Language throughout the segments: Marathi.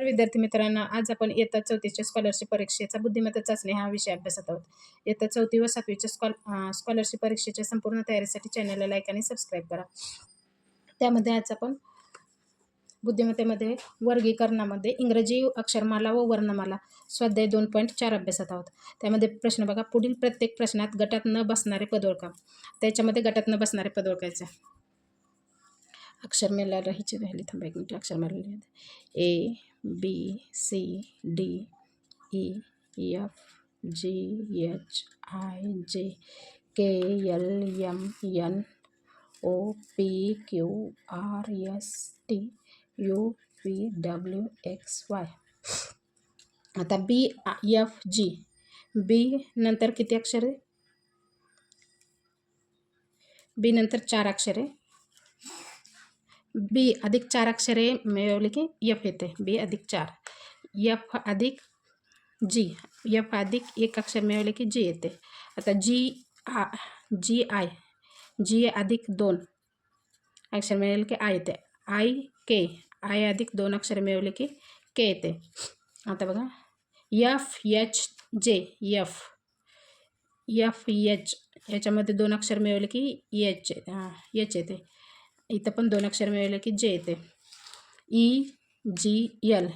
तर विद्यार्थी मित्रांनो, आज आपण इयत्ता 4थीच्या स्कॉलरशिप परीक्षेचा बुद्धिमत्ता चाचणी हा विषय अभ्यासत आहोत. इयत्ता 4थी व 7वीच्या स्कॉलरशिप परीक्षेच्या संपूर्ण तयारीसाठी चॅनलला लाईक आणि सबस्क्राईब करा. त्यामध्ये आज आपण बुद्धिमत्तेमध्ये वर्गीकरणामध्ये इंग्रजी अक्षरमाला व वर्णमाला स्वाध्याय 2.4 अभ्यासत आहोत. त्यामध्ये प्रश्न बघा, पुढील प्रत्येक प्रश्नात गटात न बसणारे पद ओळखा. त्याच्यामध्ये गटात न बसणारे पद ओळखायचे. अक्षरमाला राहायची राहिली, थांबा एक minute. अक्षरमाला A, B, C, D, E, F, G, H, I, J, K, L, M, N, O, P, Q, R, S, T, U, V, W, X, Y. आता B, F, G. B नंतर किती अक्षर आहे? B नंतर 4 अक्षरे. B अधिक 4 अक्षरे मिळवली की F येते. B अधिक 4. F अधिक G. F अधिक 1 अक्षर मिळवले की G येते. आता G G अधिक 2 अक्षर मिळवले की I येते. I अधिक 2 अक्षर मिळवले की K येते. आता बघा, F H J. F H याच्यामध्ये 2 अक्षर मिळवले की H येते. इथं पण 2 अक्षर मिळवले की J येते. E G L.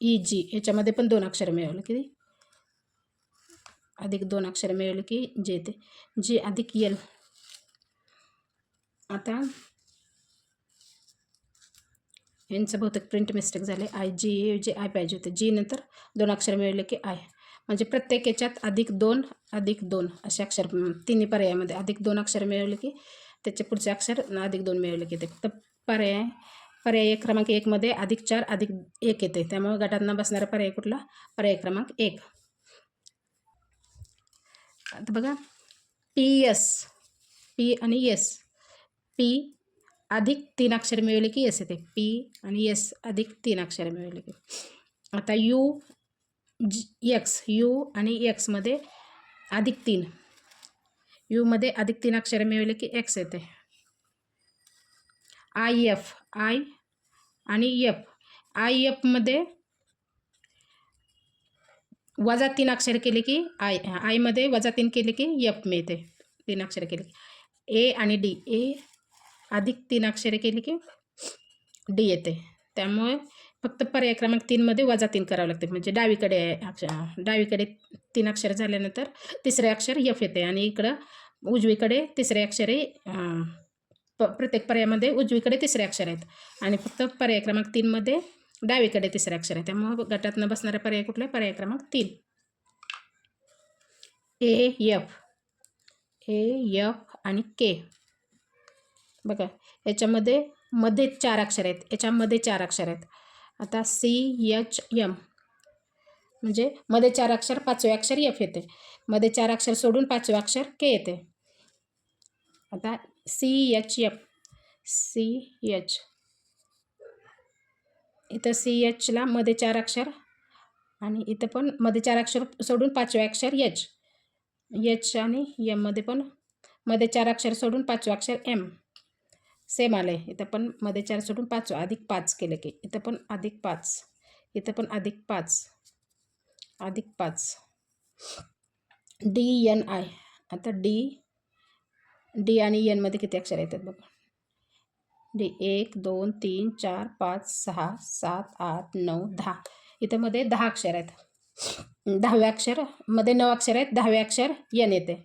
E G याच्यामध्ये पण 2 अक्षर मिळवले की अधिक 2 अक्षर मिळवले की J येते. G अधिक L. आता यांचं बहुतेक प्रिंट मिस्टेक झाले. जे आय पाहिजे होते. G नंतर 2 अक्षर मिळवले की I. म्हणजे प्रत्येक याच्यात अधिक 2 असे अक्षर तिन्ही पर्यायामध्ये अधिक 2 अक्षर मिळवले की त्याचे पुढचे अक्षर अधिक 2 मिळवले की ते फक्त पर्याय क्रमांक 1 मध्ये अधिक 4 अधिक 1 येते. त्यामुळे गटात न बसणारा पर्याय कुठला? पर्याय क्रमांक 1. आता बघा, P आणि S. P अधिक 3 अक्षर मिळवले की S येते. P आणि S अधिक 3 अक्षर मिळवले की. आता U आणि X मध्ये अधिक 3. U मध्ये अधिक 3 अक्षर मिळवले की X येते. I आणि F मध्ये वजा 3 अक्षर केले की I मध्ये वजा 3 केले की F मिळते. 3 अक्षर केले की A आणि D. A अधिक 3 अक्षरे केली की D येते. त्यामुळे फक्त पर्याय क्रमांक 3 मध्ये वजा 3 करावं लागते. म्हणजे डावीकडे 3 अक्षर झाल्यानंतर तिसरे अक्षर F येते आणि इकडं उजवीकडे तिसरे अक्षरे प्रत्येक पर्यायामध्ये उजवीकडे तिसरे अक्षर आहेत आणि फक्त पर्याय क्रमांक 3 मध्ये डावीकडे तिसरे अक्षर आहे. त्यामुळे गटात न बसणारा पर्याय कुठला? पर्याय क्रमांक 3. A F आणि K. बघा, मध्ये 4 अक्षर आहेत. याच्यामध्ये 4 अक्षर आहेत. आता C H M म्हणजे मध्ये 4 अक्षर, 5वे अक्षर F येते. मध्ये 4 अक्षर सोडून 5वे अक्षर K येते. आता C H इथं CH ला मध्ये 4 अक्षर आणि इथं पण मध्ये 4 अक्षर सोडून 5वे अक्षर H आणि M मध्ये पण मध्ये 4 अक्षर सोडून 5वे अक्षर M. सेम आले. इथं पण मध्ये 4 सोडून 5 अधिक 5 केले की इथं पण अधिक 5, इथं पण अधिक 5. D N I. आता D आणि N मध्ये किती अक्षर येतात बघा. D 1 2 3 4 5 6 7 8 9 10. इथं मध्ये 10 अक्षर आहेत. 10वे अक्षर मध्ये 9 अक्षर आहेत. 10वे अक्षर N येते.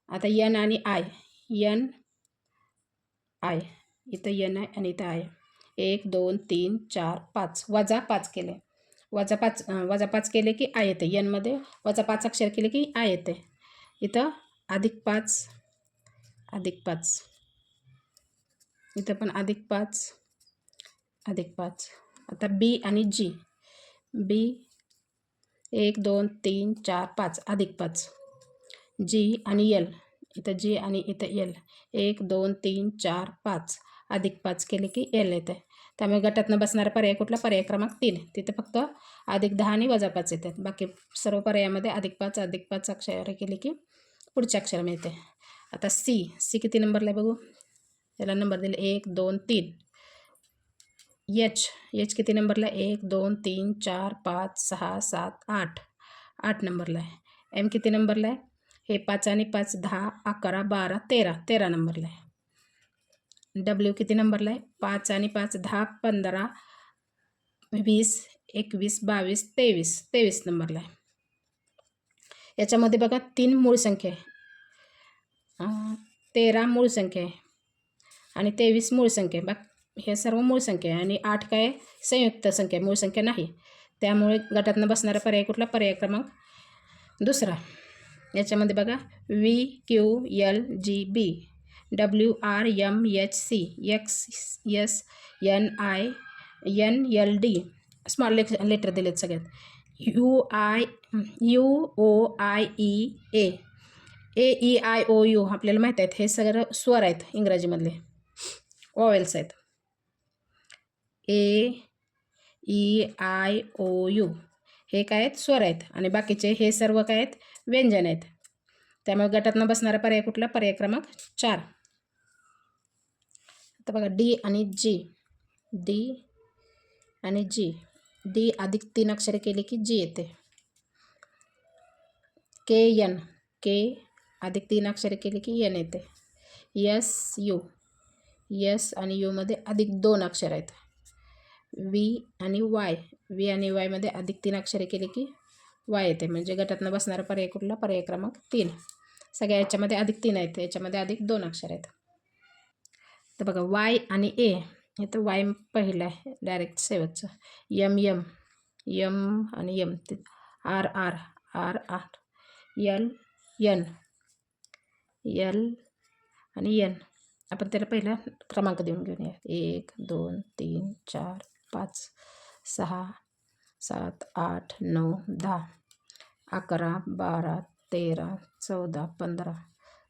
आता N आणि I. इथं N आहे आणि इथं I. 1 2 3 4 5 वजा 5 केले. वजा 5 केले की I येते. N मध्ये वजा 5 अक्षर केले की I येते. इथं अधिक 5. इथं पण अधिक 5. आता B आणि G. B 1 2 3 4 5 अधिक 5. G आणि L. इथं G आणि इथं L. 1 2 3 4 5 अधिक 5 केले की L येते. त्यामुळे गटातनं बसणारा पर्याय कुठला? पर्याय क्रमांक 3. तिथे फक्त अधिक 10 आणि वजा 5 येतात. बाकी सर्व पर्यायामध्ये अधिक 5 अक्षर केले की पुढचे अक्षर मिळते. आता C किती नंबरला आहे बघू. त्याला नंबर दिले 1 2 3. एच किती नंबरला आहे? 1 2 3 4 5 6 7 8 8 नंबरला आहे. एम किती नंबरला आहे? हे 5 आणि 5 10 11 12 13 13 नंबरला आहे. डब्ल्यू किती नंबरला आहे? 5 आणि 5 10 15 20 21 22 23 23 नंबरला आहे. याच्यामध्ये बघा 3 मूळ संख्या आहे. 13 मूळ संख्या आहे आणि 23 मूळ संख्या आहे. हे सर्व मूळ संख्या आहे आणि 8 काय संयुक्त संख्या, मूळ संख्या नाही. त्यामुळे गटातनं बसणारा पर्याय कुठला? पर्याय क्रमांक दुसरा. याच्यामध्ये बघा VQLGB WRMHC XSNINLD small letter दिलेत सगळ्यात. UOIEA AEIOU आपल्याला माहीत आहेत. हे सगळं स्वर आहेत इंग्रजीमधले, वॉवेल्स आहेत. AEIOU हे काय आहेत? स्वर आहेत आणि बाकीचे हे सर्व काय आहेत? व्यंजन आहेत. त्यामुळे गटातनं बसणारा पर्याय कुठला? पर्याय क्रमांक 4. आता बघा डी आणि जी. डी अधिक 3 अक्षरे केली की जी येते. के अधिक 3 अक्षरे केली की एन येते. यस आणि यू मध्ये अधिक 2 अक्षर आहेत. व्ही आणि वाय मध्ये अधिक 3 अक्षरे केली की वाय येते. म्हणजे गटातनं बसणारा पर्याय कुठला? पर्याय क्रमांक 3. सगळ्या याच्यामध्ये अधिक 3 आहेत, याच्यामध्ये अधिक 2 अक्षर आहेत. तर बघा वाय आणि ए, हे तर वाय पहिला आहे डायरेक्ट शेवटचं. एम आणि एम, आर एल आणि एन. आपण त्याला पहिला क्रमांक देऊन घेऊया. 1 2 3 4 5 6 7 8 9 10 11 12 13 14 15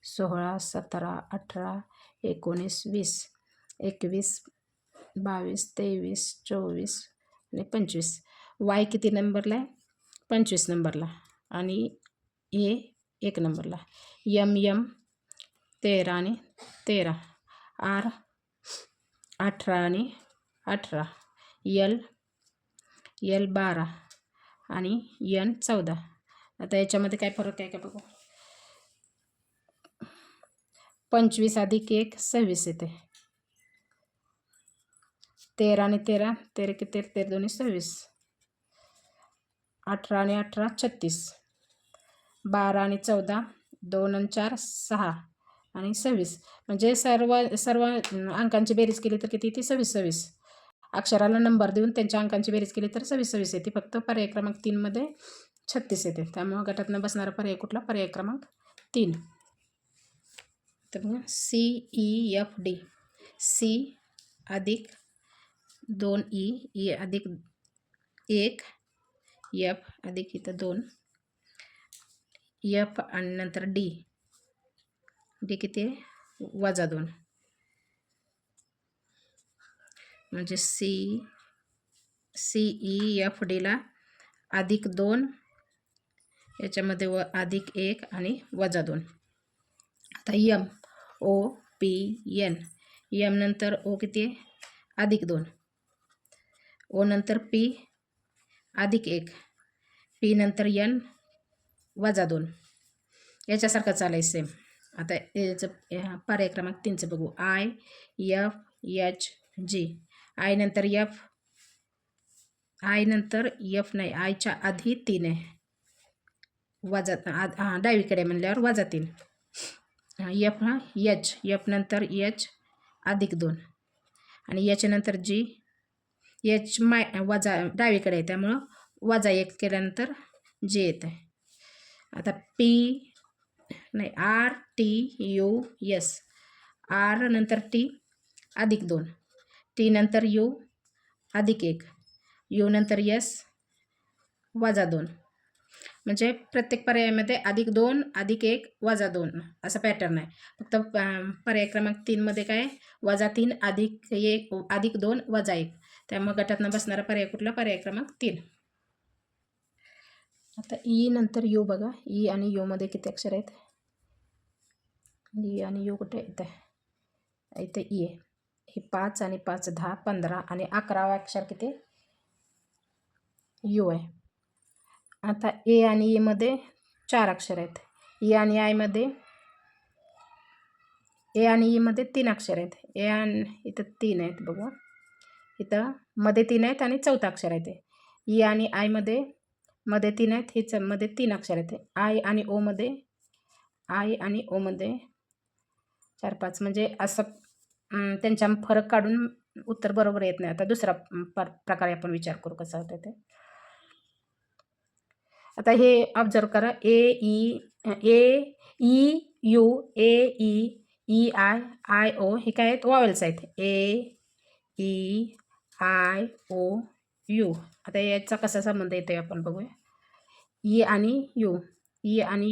16 17 18 19 20 21 22 23 24 आणि 25. वाय किती नंबरला आहे? 25 नंबरला आणि ए 1 नंबरला. एम 13 आणि 13, आर 18 आणि 18, एल 12 आणि एन 14. आता याच्यामध्ये काय फरक आहे का बघू. 25 अधिक 1 26 येते. 13 आणि 13 किती? 13 दोन्ही 26. 18 आणि 18 36. 12 आणि 14 2 आणि 4 6 आणि 26. म्हणजे सर्व अंकांची बेरीज केली तर किती? ती 26. अक्षराला नंबर देऊन त्यांच्या अंकांची बेरीज केली तर 26 येते. फक्त पर्याय क्रमांक 3 मध्ये 36 येते. त्यामुळे गटातनं बसणारा पर्याय कुठला? पर्याय क्रमांक 3. तर मग CEFD. C अधिक 2 E अधिक 1 F अधिक इथं 2 F आणि नंतर डी किती आहे? -2. म्हणजे CEFDला अधिक 2, याच्यामध्ये अधिक 1 आणि -2. आता MOPN. एम नंतर ओ किती आहे? अधिक 2. ओ नंतर P अधिक 1. P नंतर N -2. याच्यासारखं चालायचं सेम. आता याचं पर्याय क्रमांक 3चं बघू. IFHG. आय नंतर F नाही, आयच्या आधी 3 आहे. डावीकडे म्हणल्यावर -3. F नंतर H अधिक 2 आणि H नंतर G. H डावीकडे आहे त्यामुळं -1 केल्यानंतर G येत आहे. आता RTUS. R नंतर T अधिक 2. T नंतर U अधिक 1. U नंतर S -2. म्हणजे प्रत्येक पर्यायामध्ये अधिक 2 अधिक 1 -2 असा पॅटर्न आहे. फक्त पर्याय क्रमांक 3 मध्ये काय? -3 अधिक 1 अधिक 2 -1. त्यामुळे गटातनं बसणारा पर्याय कुठला? पर्याय क्रमांक 3. आता ई नंतर यू बघा. ई आणि यू मध्ये किती अक्षर आहेत? ई आणि यू कुठे येत आहे? इथे ई आहे. हे 5 आणि 5 10 15 आणि 11वा अक्षर किती यू आहे. आता ए आणि ई मध्ये 4 अक्षर आहेत. ई आणि आय मध्ये ए आणि ई मध्ये 3 अक्षर आहेत. ए आणि इथं 3 आहेत बघा. इथं मध्ये 3 आहेत आणि चौथं अक्षर आहे ते. ई आणि आय मध्ये 3 आहेत. हिच मध्ये 3 अक्षर आहेत. आय आणि ओ मध्ये 4 5 म्हणजे असं त्यांच्या फरक काढून उत्तर बरोबर येत नाही. आता दुसरा प्रकारे आपण विचार करू कसा होतं ते. आता हे ऑब्झर्व करा. A E U A E I O हे काय आहेत वॉवेल्स आहेत. A E I O U. आता याचा कसा संबंध येतो आपण बघूया. ई आणि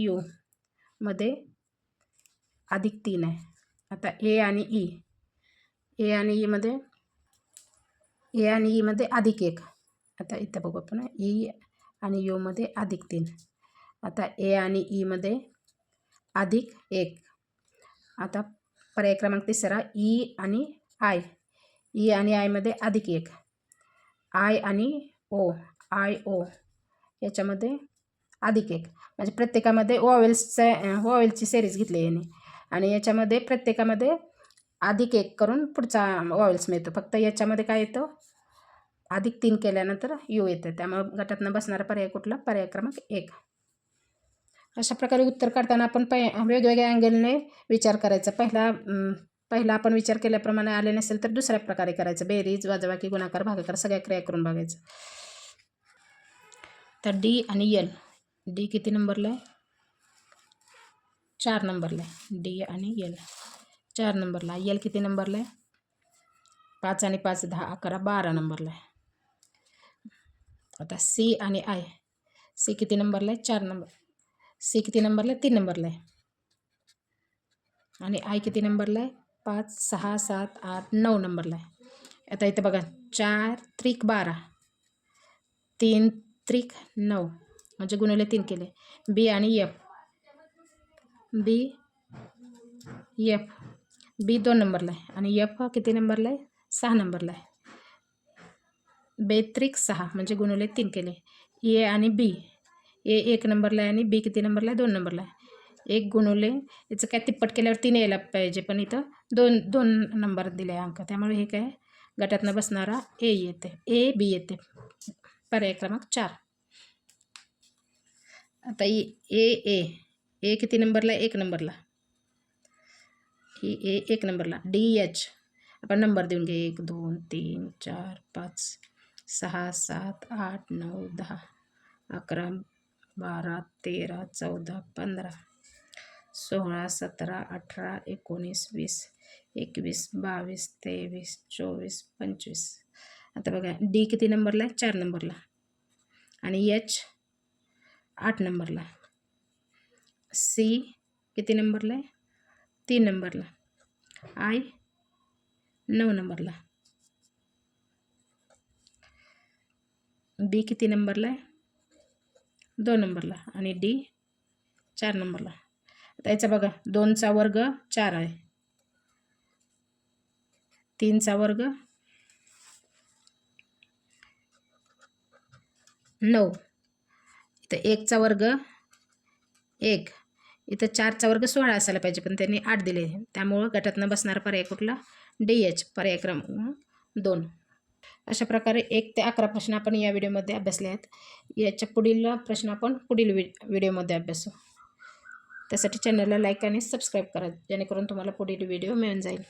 यू मध्ये +3 आहे. आता ए आणि ई मध्ये +1. आता इथं बघू आपण ई आणि यू मध्ये +3. आता ए आणि ई मध्ये +1. आता पर्याय क्रमांक तिसरा ई आणि आय मध्ये +1. आय ओ याच्यामध्ये +1. म्हणजे प्रत्येकामध्ये वॉवेल्सची सिरीज घेतली याने आणि याच्यामध्ये प्रत्येकामध्ये +1 करून पुढचा वॉवेल्स मिळतो. फक्त याच्यामध्ये काय येतं +3 केल्यानंतर यू येतं. त्यामुळे गटातनं बसणारा पर्याय कुठला पर्याय क्रमांक 1. अशा प्रकारे उत्तर काढताना आपण वेगवेगळ्या अँगलने विचार करायचा. पहिला आपण विचार केल्याप्रमाणे आले नसेल तर दुसऱ्या प्रकारे करायचं. बेरीज वजाबाकी गुणाकार भागाकार सगळ्या क्रिया करून बघायचं. तर डी आणि एल. डी किती नंबरला आहे 4 नंबरला आहे. डी आणि एल 4 नंबरला. एल किती नंबरला आहे 5 आणि 5 10 11 12 नंबरला आहे. आता सी आणि आय. सी किती नंबरला आहे 4 नंबर. सी किती नंबरला आहे 3 नंबरला आहे. आणि आय किती नंबरला आहे 5 6 7 8 9 नंबरला आहे. आता इथं बघा 4 त्रिक 12 3 त्रिक 9 म्हणजे गुणिले 3 केले. बी आणि एफ. बी 2 नंबरला आहे आणि एफ किती नंबरला आहे 6 नंबरला आहे. बे त्रिक 6 म्हणजे गुणिले 3 केले. ए आणि बी. ए 1 नंबरला आहे आणि बी किती नंबरला आहे 2 नंबरला आहे. 1 गुणिले याचं काय तिप्पट केल्यावर 3 यायला पाहिजे पण इथं 2 नंबर दिले अंक. त्यामुळे हे काय गटातनं बसणारा ए येते. ए बी येते. पर्याय क्रमांक 4. आता ए किती नंबरला 1 नंबरला. ही ए 1 नंबरला. डी एच आपण नंबर देऊन घे 1 2 3 4 5 6 7 8 9 10 11 12 13 14 15 16 17 18 19 20 21 22 23 24 25. आता बघा डी किती नंबरला आहे 4 नंबरला आणि एच 8 नंबरला. सी किती नंबरला आहे 3 नंबरला. आय 9 नंबरला. बी किती नंबरला आहे 2 नंबरला आणि डी 4 नंबरला. आता याचा बघा 2चा वर्ग 4 आहे. 3चा वर्ग 9. इथं 1चा वर्ग 1. इथं 4चा वर्ग 16 असायला पाहिजे पण त्यांनी 8 दिले. त्यामुळं गटातनं बसणारा पर्याय कुठला डी एच पर्याय क्रमांक 2. अशा प्रकारे 1 ते 11 प्रश्न आपण या व्हिडिओमध्ये अभ्यासले आहेत. याच्या पुढील प्रश्न आपण पुढील व्हिडिओमध्ये अभ्यासू. त्यासाठी चॅनलला लाईक आणि सबस्क्राईब करा जेणेकरून तुम्हाला पुढील व्हिडिओ मिळून जाईल.